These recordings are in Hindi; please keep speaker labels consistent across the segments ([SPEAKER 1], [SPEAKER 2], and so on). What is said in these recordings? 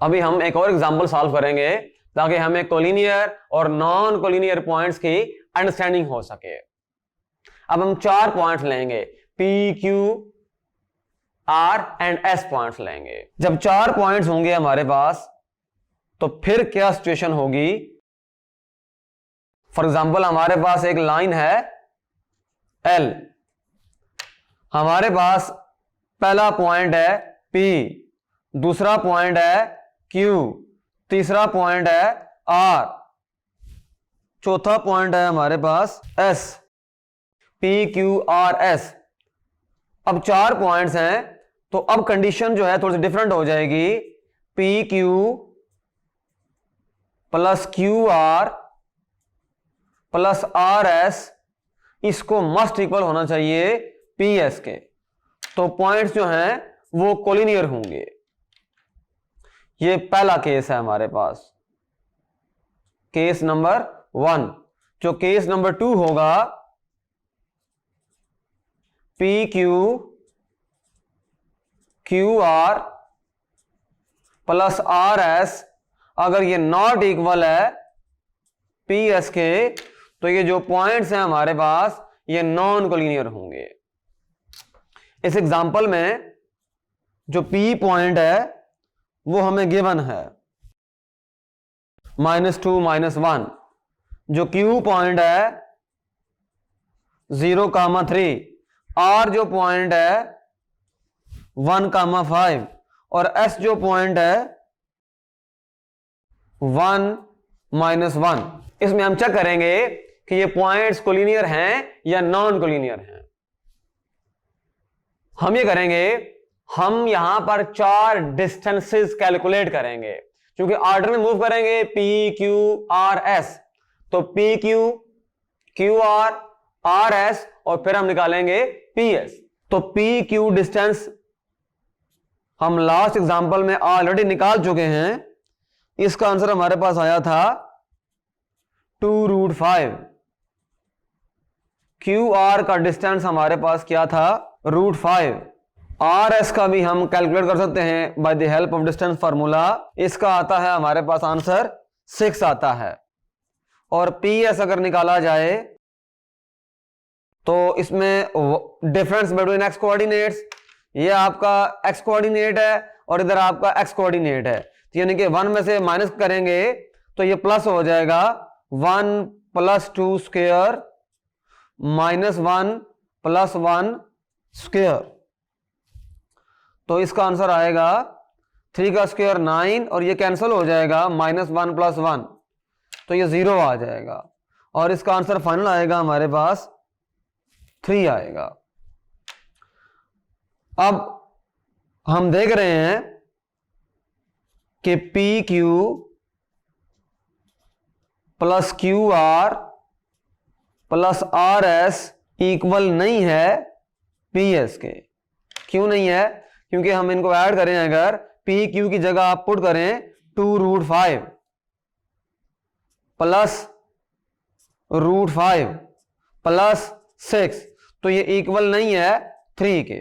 [SPEAKER 1] अभी हम एक और एग्जांपल सॉल्व करेंगे ताकि हमें कोलिनियर और नॉन कोलिनियर पॉइंट्स की अंडरस्टैंडिंग हो सके। अब हम 4 पॉइंट्स लेंगे, P, Q, R and S points लेंगे। जब 4 पॉइंट्स होंगे हमारे पास तो फिर क्या सिचुएशन होगी। फॉर एग्जांपल हमारे पास एक लाइन है एल, हमारे पास पहला पॉइंट है P, दूसरा पॉइंट है Q, तीसरा पॉइंट है R, चौथा पॉइंट है हमारे पास S, P, Q, R, S। अब 4 पॉइंट्स हैं तो अब कंडीशन जो है थोड़ी सी डिफरेंट हो जाएगी। PQ plus QR plus RS इसको मस्ट इक्वल होना चाहिए PS के। तो पॉइंट्स जो हैं वो कोलिनियर होंगे। ये पहला केस है हमारे पास, केस नंबर 1। जो केस नंबर 2 होगा, PQ QR प्लस RS अगर ये नॉट इक्वल है PS के तो ये जो पॉइंट्स हैं हमारे पास ये नॉन कोलिनियर होंगे। इस एग्जांपल में जो P पॉइंट है वो हमें गिवन है -2 -1। जो Q पॉइंट है 0,3, R जो पॉइंट है 1,5 और S जो पॉइंट है 1 -1। इसमें हम चेक करेंगे कि ये पॉइंट्स कोलिनियर हैं या नॉन कोलिनियर हैं। हम ये करेंगे, हम यहां पर 4 डिस्टेंसेस कैलकुलेट करेंगे क्योंकि ऑर्डर में मूव करेंगे P, Q, R, S। तो P, Q, Q, R, S और फिर हम निकालेंगे PS। तो P, Q डिस्टेंस हम लास्ट एग्जांपल में ऑलरेडी निकाल चुके हैं। इसका आंसर हमारे पास आया था 2√5। QR का डिस्टेंस हमारे पास क्या था, √5। RS का भी हम कैलकुलेट कर सकते हैं by the help of distance formula. इसका आता है हमारे पास आंसर 6 आता है। और PS अगर निकाला जाए तो इसमें डिफरेंस बिटवीन एक्स कोऑर्डिनेट्स, ये आपका एक्स कोऑर्डिनेट है और इधर आपका एक्स कोऑर्डिनेट है, तो यानी कि 1 में से माइनस करेंगे तो ये प्लस हो जाएगा 1 + 2 स्क्वायर -1 + 1 स्क्वायर। तो इसका आंसर आएगा 3 का स्क्वायर 9 और ये कैंसिल हो जाएगा -1 + 1 तो ये 0 आ जाएगा और इसका आंसर फाइनल आएगा हमारे पास 3 आएगा। अब हम देख रहे हैं कि PQ plus QR plus RS equal नहीं है PS के। क्यों नहीं है? क्योंकि हम इनको ऐड करें, अगर PQ की जगह आप पुट करें 2√5 प्लस √5 प्लस 6 तो ये इक्वल नहीं है 3 के,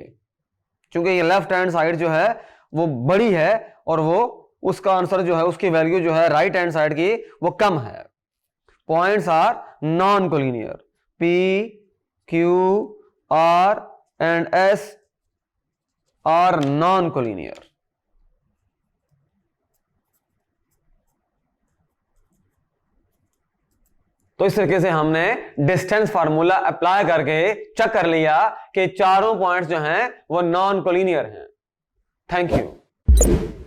[SPEAKER 1] क्योंकि ये लेफ्ट हैंड साइड जो है वो बड़ी है और वो उसका आंसर जो है उसकी वैल्यू जो है राइट हैंड साइड की वो कम है। Points are non collinear, P, Q, R and S are non collinear. तो इस तरीके से हमने डिस्टेंस फार्मूला अप्लाई करके चेक कर लिया कि चारों पॉइंट्स जो हैं वो नॉन कोलिनियर हैं। Thank you.